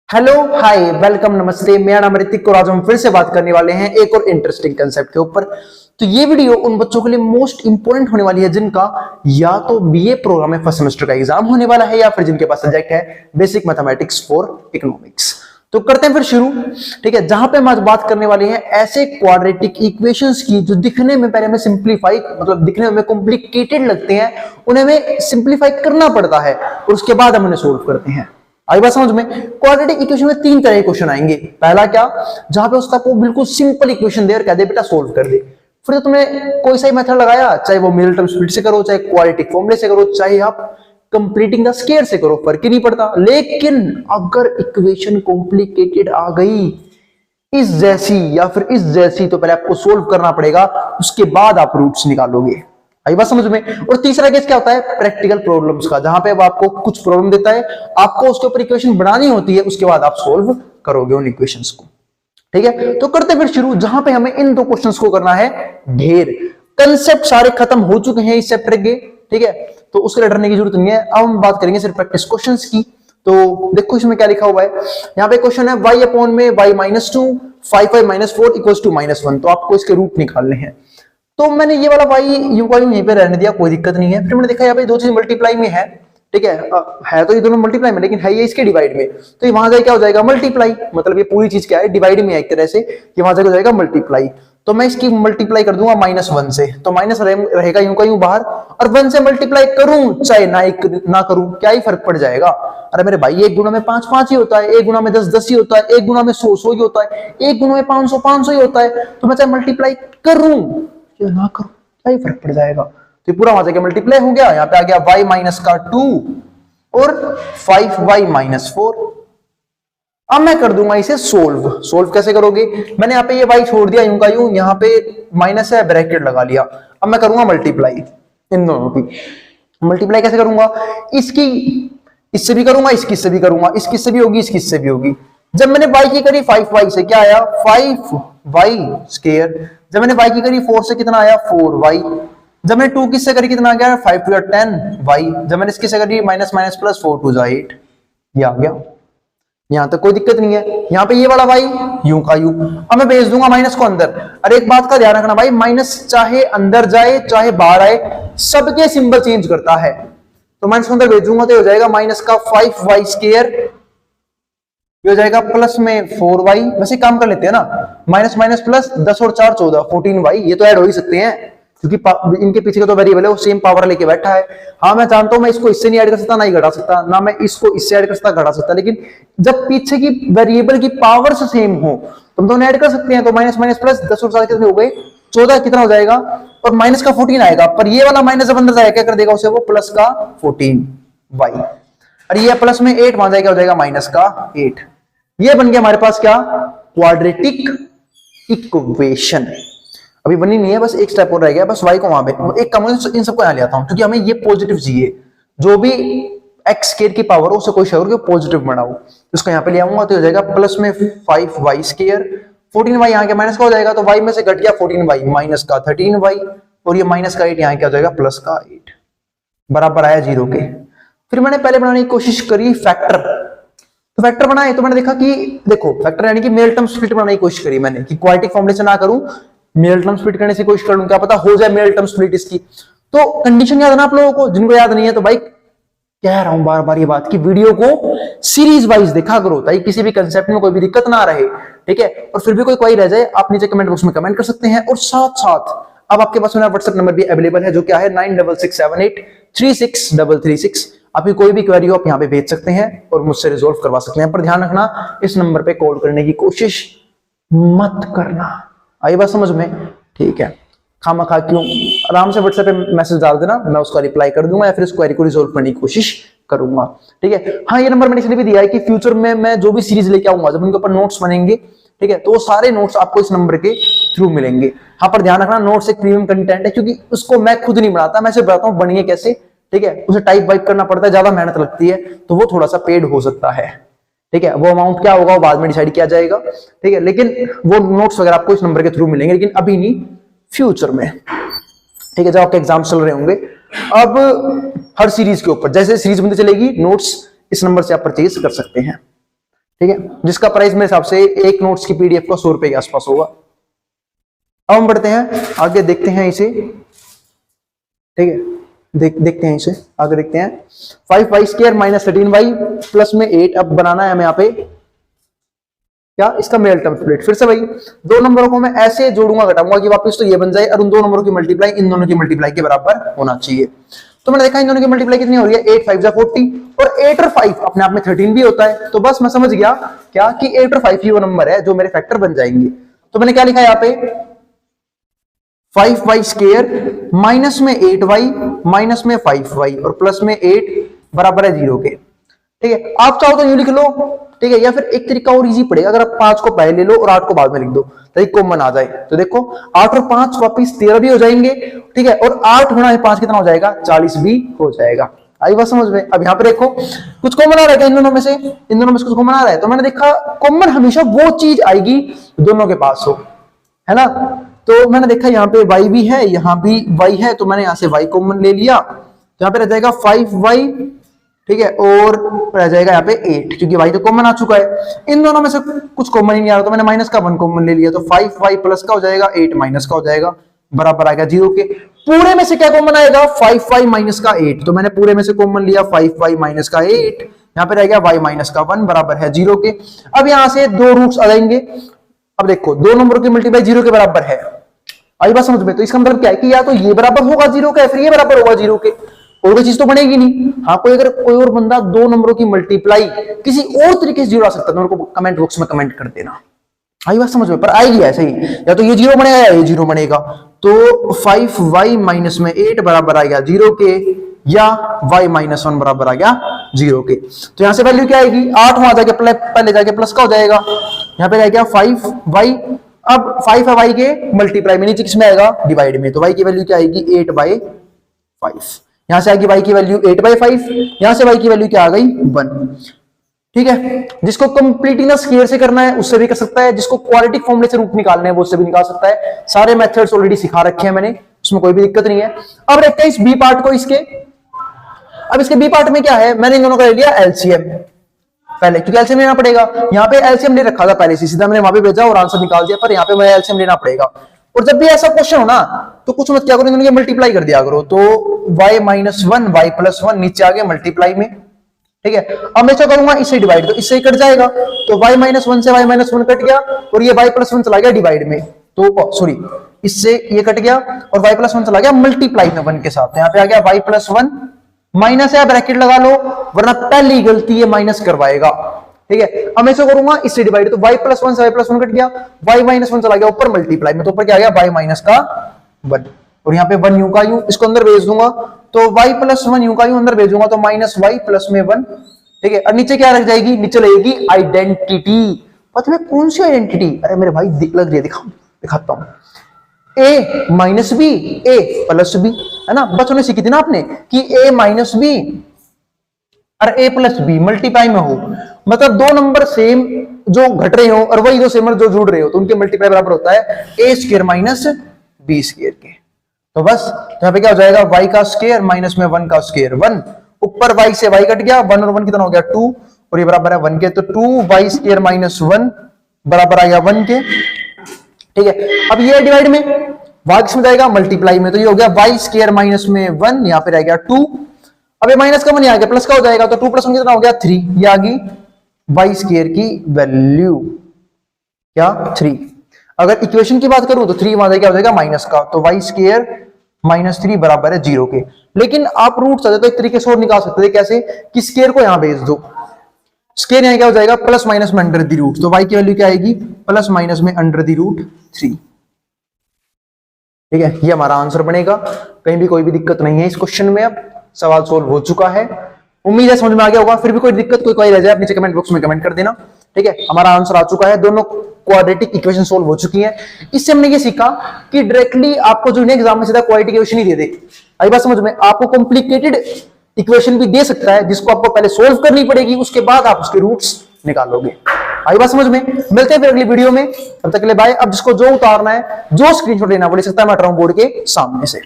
Hello hi welcome नमस्ते, मेरा नाम ऋतिक और आज हम फिर से बात करने वाले हैं एक और इंटरेस्टिंग कंसेप्ट के ऊपर। तो ये वीडियो उन बच्चों के लिए मोस्ट इंपोर्टेंट होने वाली है जिनका या तो बीए प्रोग्राम में फर्स्ट सेमेस्टर का एग्जाम होने वाला है या फिर जिनके पास सब्जेक्ट है बेसिक मैथमेटिक्स फॉर इकोनॉमिक्स। तो करते हैं फिर शुरू। ठीक है, जहां पे हम आज बात करने वाले हैं ऐसे क्वाड्रेटिक इक्वेशंस की जो दिखने में पहले हमें सिंप्लीफाई मतलब दिखने में कॉम्प्लिकेटेड लगते हैं, उन्हें हमें सिंप्लीफाई करना पड़ता है और उसके बाद हम उन्हें सोल्व करते हैं। आई बात समझ में? क्वाड्रेटिक इक्वेशन में तीन तरह के क्वेश्चन आएंगे। पहला क्या, जहां पे उसका आपको बिल्कुल सिंपल इक्वेशन दे और कह दे बेटा सोल्व कर दे। फिर तो तुमने कोई सा ही मेथड लगाया, चाहे वो मिडल टर्म स्प्लिट से करो, चाहे क्वाड्रेटिक फॉर्मूले से करो, चाहे आप कंप्लीटिंग द स्क्वायर से करो, फर्क ही नहीं पड़ता। लेकिन अगर इक्वेशन कॉम्प्लिकेटेड आ गई इस जैसी या फिर इस जैसी, तो पहले आपको सोल्व करना पड़ेगा, उसके बाद आप रूट्स निकालोगे। आई बात समझ में? और तीसरा केस क्या होता है, प्रैक्टिकल प्रॉब्लम्स का, जहां पे अब आपको कुछ प्रॉब्लम देता है, आपको उसके ऊपर इक्वेशन बनानी होती है, उसके बाद आप सोल्व करोगे उन इक्वेशंस को। ठीक है, तो करते फिर शुरू। जहां पे हमें इन दो क्वेश्चंस को करना है ढेर। कंसेप्ट सारे खत्म हो चुके हैं इस चैप्टर के, ठीक है, तो उसके लिए डरने की जरूरत नहीं है। अब हम बात करेंगे सिर्फ प्रैक्टिस क्वेश्चंस की। तो देखो इसमें क्या लिखा हुआ है, यहाँ पे क्वेश्चन है y अपॉन में y minus 2 5y minus 4 equals to -1। तो आपको इसके रूट निकालने हैं। तो मैंने ये वाला y यूं का यूं यहीं पे रहने दिया, कोई दिक्कत नहीं है। फिर मैंने देखा यहाँ पे दो चीज मल्टीप्लाई में है, ठीक है तो ये दोनों मल्टीप्लाई में, लेकिन है ये इसके डिवाइड में, तो ये वहां जाए क्या हो जाएगा मल्टीप्लाई। मतलब ये पूरी चीज क्या है, डिवाइड में है एक तरह से, ये वहां जाके हो जाएगा मल्टीप्लाई। तो मैं इसकी मल्टीप्लाई कर दूंगा -1 से, तो माइनस रहेगा यूं का यूं बाहर, और 1 से मल्टीप्लाई करूं चाहे ना करूं, क्या ही फर्क पड़ जाएगा। अरे मेरे भाई, 1 गुना में 5 5 ही होता है, 1 गुना में 10 10 ही होता है, 1 गुना में 100 100 ही होता है, 1 गुना में 500 500 ही होता है। तो मैं चाहे मल्टीप्लाई करूं या ना करूं, क्या ही फर्क पड़ जाएगा। तो पूरा वहां जाके मल्टीप्लाई हो गया, यहाँ पे आ गया y माइनस का 2 और 5y माइनस 4। अब मैं कर दूंगा इसे सोल्व। सोल्व कैसे करोगे, मैंने यहाँ पे ये y छोड़ दिया यूं का यूं, यहाँ पे माइनस है ब्रैकेट लगा लिया। अब मैं करूंगा मल्टीप्लाई इन दोनों की। मल्टीप्लाई कैसे करूंगा, इसकी इससे भी करूंगा, इसकी से भी करूंगा, इसकी से भी होगी, इसकी से भी होगी। जब मैंने y की करी 5y से क्या आया 5y स्क्वायर। जब मैंने y की करी 4 से कितना आया 4y। जब मैंने 2 किससे करी कितना आ गया 5 2 10y। जब मैंने इसकी से करी माइनस माइनस प्लस 4 2 8, ये आ गया। यहां तक कोई दिक्कत नहीं है। यहाँ पे ये वाला y यूं का यूं, अब मैं भेज दूंगा माइनस को अंदर। अरे एक बात का ध्यान रखना भाई, माइनस चाहे अंदर जाए चाहे बाहर आए, सबके सिंबल चेंज करता है। तो माइनस को अंदर भेजूंगा तो हो जाएगा माइनस का 5y स्क्वायर, ये हो जाएगा प्लस में 4y। वैसे काम कर लेते हैं ना, माइनस माइनस प्लस 10 और 4 14 14y, ये तो ऐड हो ही सकते हैं क्योंकि इनके पीछे का तो वेरिएबल है, वो सेम पावर लेके बैठा है। हाँ मैं जानता हूं मैं इसको इससे नहीं ऐड कर सकता, ना ही घटा सकता, ना मैं इसको इससे ऐड कर सकता घटा सकता, लेकिन जब पीछे की वेरिएबल की पावर से सेम हो तो हम दोनों ऐड कर सकते हैं। तो माइनस माइनस प्लस 10 और 4 कितने हो गए 14, कितना हो जाएगा, और माइनस का 14 आएगा। पर ये वाला माइनस जब अंदर जाएगा क्या कर देगा उसे, वो प्लस का 14y, और ये प्लस में 8 वहां जाएगा, हो जाएगा माइनस का 8। ये बन गया हमारे पास क्या, क्वाड्रेटिक इक्वेशन। अभी बनी नहीं है, बस एक स्टेप और रह गया, बस y को वहां पे एक कम इन सबको यहां ले आता हूं, क्योंकि हमें ये पॉजिटिव चाहिए। जो भी x स्क्वायर की पावर हो उसे कोई शेयर करके पॉजिटिव बनाओ, इसको यहां पे ले आऊंगा तो हो जाएगा प्लस में 5y स्क्वायर, 14y यहां के माइनस का हो जाएगा, तो y में से घट गया 14y माइनस का 13y, और ये माइनस का 8 यहां क्या हो जाएगा प्लस का 8, बराबर आया 0 के। फिर मैंने पहले बनाने की कोशिश करी फैक्टर, तो फैक्टर बनाए तो मैंने देखा कि देखो फैक्टर यानी कि मेल टर्म स्प्लिट बनाने की कोशिश करी मैंने, कि क्वाड्रेटिक फॉर्मूले से ना करूं, मेल टर्म स्प्लिट करने की कोशिश कर लूं, क्या पता हो जाए मेल टर्म स्प्लिट इसकी। तो कंडीशन याद है ना आप लोगों को, जिनको याद नहीं है तो भाई कह रहा हूं बार बार ये बात कि वीडियो को सीरीज वाइज देखा करो, ताकि किसी भी कंसेप्ट में कोई भी दिक्कत ना रहे, ठीक है। और फिर भी कोई क्वेरी रह जाए आप नीचे कमेंट बॉक्स में कमेंट कर सकते हैं। और साथ साथ अब आपके पास मेरा व्हाट्सएप नंबर भी अवेलेबल है, जो क्या है 9667836336। आपकी कोई भी क्वेरी हो आप यहाँ पे भेज सकते हैं और मुझसे रिजोल्व करवा सकते हैं। पर ध्यान रखना, इस नंबर पे कॉल करने की कोशिश मत करना। आई बात समझ में? ठीक है, खामखा क्यों, आराम से व्हाट्सएप पे मैसेज डाल देना, मैं उसका रिप्लाई कर दूंगा या फिर इस क्वेरी को रिजोल्व करने की कोशिश करूंगा, ठीक है। हाँ ये नंबर मैंने इसलिए भी दिया है कि फ्यूचर में मैं जो भी सीरीज लेके आऊंगा, जब उनके ऊपर नोट्स बनेंगे, ठीक है, तो वो सारे नोट्स आपको इस नंबर के थ्रू मिलेंगे। हाँ पर ध्यान रखना, नोट्स एक प्रीमियम कंटेंट है, क्योंकि उसको मैं खुद नहीं बनाता, मैं सिर्फ बताता हूँ बनिए कैसे, ठीक है। उसे टाइप वाइप करना पड़ता है, ज्यादा मेहनत लगती है, तो वो थोड़ा सा पेड हो सकता है, ठीक है। वो अमाउंट क्या होगा वो बाद में डिसाइड किया जाएगा, ठीक है, लेकिन वो नोट्स वगैरह आपको इस नंबर के थ्रू मिलेंगे, लेकिन अभी नहीं, फ्यूचर में, ठीक है, जब आपके एग्जाम चल रहे होंगे। अब हर सीरीज के ऊपर जैसे सीरीज बनती चलेगी, नोट्स इस नंबर से आप परचेज कर सकते हैं। ठीक है, जिसका प्राइस मेरे हिसाब से एक नोट्स की पीडीएफ का 100 रुपए के आसपास होगा। अब हम बढ़ते हैं आगे, देखते हैं इसे। ठीक है, देखते हैं इसे आगे, देखते हैं 5y² माइनस 13y प्लस में 8। अब बनाना है हमें यहाँ पे क्या, इसका मिडल टर्म स्प्लिट। फिर से भाई दो नंबरों को मैं ऐसे जोड़ूंगा घटाऊंगा कि वापस तो ये बन जाए, और उन दो नंबरों की मल्टीप्लाई इन दोनों की मल्टीप्लाई के बराबर होना चाहिए। तो मैंने देखा इन दोनों की मल्टीप्लाई कितनी हो रही है, 8 5 जा 40, और 8 और 5 अपने आप में 13 भी होता है। तो बस मैं समझ गया क्या कि 8 और 5 ही वो नंबर है जो मेरे फैक्टर बन जाएंगे। तो मैंने क्या लिखा है यहाँ पे, 5y² माइनस में 8y माइनस में 5y और प्लस में 8 बराबर है 0 के। ठीक है, आप चाहो तो यूं लिख लो, ठीक है, या फिर एक तरीका और इजी पड़ेगा, अगर आप 5 को पहले ले लो और 8 को बाद में लिख दो ताकि कॉमन आ जाए। तो देखो 8 और 5 वापिस 13 भी हो जाएंगे। ठीक है, और 8 गुणा 5 कितना हो जाएगा, 40 भी हो जाएगा। आई बात समझ में। अब यहाँ पे देखो कुछ कॉमन आ रहा है इन दोनों में से, इन दोनों में से कुछ कॉमन आ रहा है। तो मैंने देखा कॉमन हमेशा वो चीज आएगी दोनों के पास हो, है ना। तो मैंने देखा यहाँ पे y भी है, यहाँ भी y है, तो मैंने यहाँ से y कॉमन ले लिया। तो यहाँ पे रह जाएगा 5y, ठीक है, और रह जाएगा यहाँ पे 8, क्योंकि y तो कॉमन आ चुका है। इन दोनों में से कुछ कॉमन ही नहीं आ रहा, तो मैंने माइनस का 1 कॉमन ले लिया। तो 5y प्लस का हो जाएगा, 8 माइनस का हो जाएगा, बराबर आएगा 0 के। पूरे में से क्या कॉमन आएगा, 5y माइनस का 8। तो मैंने पूरे में से कॉमन लिया 5y माइनस का 8, यहाँ पे रह गया y माइनस का 1 बराबर है 0 के। अब यहाँ से दो रूट्स आ जाएंगे। अब देखो दो नंबरों की मल्टीप्लाई 0 के बराबर है, आई बात समझ में। तो इसका मतलब क्या है कि या तो ये बराबर होगा 0 का, फिर ये बराबर होगा 0 के, और कोई चीज तो बनेगी नहीं। हाँ, कोई और बंदा दो नंबरों की मल्टीप्लाई किसी और तरीके से जुड़ा सकता है, मेरे को कमेंट बॉक्स में कमेंट कर देना। आई बात समझ में, पर आएगी ऐसे ही, या तो ये 0 बनेगा या ये 0 बनेगा। तो 5y माइनस में 8 बराबर आ गया 0 के, या y माइनस 1 बराबर आ गया 0 के। तो यहां से वैल्यू क्या आएगी, 8 वहां जाके पहले जाके प्लस का हो जाएगा, यहाँ पे रह गया 5y। अब 5 y के मल्टीप्लाई में नीचे किसमें आएगा, डिवाइड में। तो y की वैल्यू क्या आएगी, 8/5। यहां से आएगी y की वैल्यू 8/5, यहां से y की वैल्यू क्या आ गई, 1। ठीक है, जिसको कंप्लीटनेस स्क्वायर से करना है उससे भी कर सकता है, जिसको क्वाड्रेटिक फॉर्मूले से रूट निकालने है वो उससे भी निकाल सकता है। सारे मेथड्स ऑलरेडी सिखा रखे हैं मैंने, उसमें कोई भी दिक्कत नहीं है। अब देखते हैं इस बी पार्ट को, इसके अब इसके बी पार्ट में क्या है, मैंने इन दोनों का ले लिया एलसीएम पहले, क्योंकि एलसीएम लेना पड़ेगा। यहाँ पे एलसीएम ले रखा था पहले से, सीधा मैंने वहां पे भेजा और आंसर निकाल दिया, पर यहाँ पे मैं एलसीएम लेना पड़ेगा। और जब भी ऐसा क्वेश्चन हो ना, तो कुछ मत क्या करो, इन्होंने मल्टीप्लाई कर दिया करो। तो y माइनस 1 y प्लस 1 नीचे आ गया मल्टीप्लाई में। ठीक है, अब मैं क्या करूंगा, इससे डिवाइड, तो इससे ही कट जाएगा। तो y माइनस 1 से y माइनस 1 कट गया, और ये y प्लस 1 चला गया डिवाइड में। तो सॉरी, इससे ये कट गया और y प्लस 1 चला गया मल्टीप्लाई में 1 के साथ। तो यहाँ पे आ गया y प्लस 1, माइनस है ब्रैकेट लगा लो, वरना पहली गलती है माइनस करवाएगा। ठीक है, अब मैं करूंगा इससे डिवाइड, तो y प्लस 1 से y प्लस 1 कट गया, y माइनस 1 चला गया ऊपर मल्टीप्लाई में। तो ऊपर क्या आ गया, y माइनस का 1, और यहाँ पे 1 यूं का यूं, इसको अंदर भेज दूंगा। तो y प्लस 1 यूं का यूं अंदर भेजूंगा, तो माइनस y प्लस में 1। ठीक है, और नीचे क्या रख जाएगी, नीचे रहेगी आइडेंटिटी। पता है कौन सी आइडेंटिटी, अरे मेरे भाई लग रही है, दिखाता हूं। a minus B, a plus B, है ना। बचपन में सीखी थी ना आपने कि a माइनस बी और a प्लस बी मल्टीप्लाई में हो, मतलब दो नंबर सेम जो घट रहे हो और वही दो सेम जो जुड़ रहे हो, तो उनके मल्टीप्लाई बराबर होता है a square minus b square के। तो बस यहाँ पे क्या हो जाएगा, y का स्क्वायर माइनस में 1 का स्क्वायर 1, ऊपर y से y कट गया, 1 और 1 कितना हो गया 2, और ये बराबर है 1 के। तो 2y स्क्वायर माइनस 1 बराबर आ गया 1 के। ठीक है, अब ये डिवाइड में, y किसमें जाएगा, मल्टीप्लाई में। तो ये हो गया y स्क्वायर माइनस में 1, यहाँ पे रह गया 2। अब ये माइनस का 1 आ गया, प्लस का हो जाएगा, तो 2 प्लस 1 कितना हो गया 3। ये आ गई y स्क्वायर की वैल्यू क्या, 3। अगर इक्वेशन की बात करूं तो 3 वहां क्या हो जाएगा, माइनस का। तो y स्क्वायर माइनस 3 बराबर है 0 के। लेकिन आप रूट चाहते तो एक तरीके से और निकाल सकते थे, कैसे कि स्क्वायर को यहां भेज दो, स्क्वायर यहां क्या हो जाएगा, प्लस माइनस में अंडर द रूट। तो y की वैल्यू क्या आएगी, प्लस माइनस में अंडर द रूट 3। ठीक है, ये हमारा आंसर बनेगा। कहीं भी कोई भी दिक्कत नहीं है इस क्वेश्चन में, अब सवाल सोल्व हो चुका है। उम्मीद है समझ में आ गया होगा। फिर भी कोई दिक्कत कोई कोई रह जाए, नीचे कमेंट बॉक्स में कमेंट कर देना। ठीक है, हमारा आंसर आ चुका है, दोनों क्वाड्रेटिक इक्वेशन सोल्व हो चुकी हैं। इससे हमने ये सीखा कि डायरेक्टली आपको जो एग्जाम में सीधा क्वाड्रेटिक इक्वेशन ही दे दे, आई बात समझ में, आपको कॉम्प्लिकेटेड इक्वेशन भी दे सकता है जिसको आपको पहले सोल्व करनी पड़ेगी, उसके बाद आप उसके रूट्स निकालोगे। आई बात समझ में। मिलते हैं फिर अगली वीडियो में, तब तक के लिए बाय। अब जिसको जो उतारना है, जो स्क्रीनशॉट लेना वो ले सकता है, मैं हट रहा हूं बोर्ड के सामने से।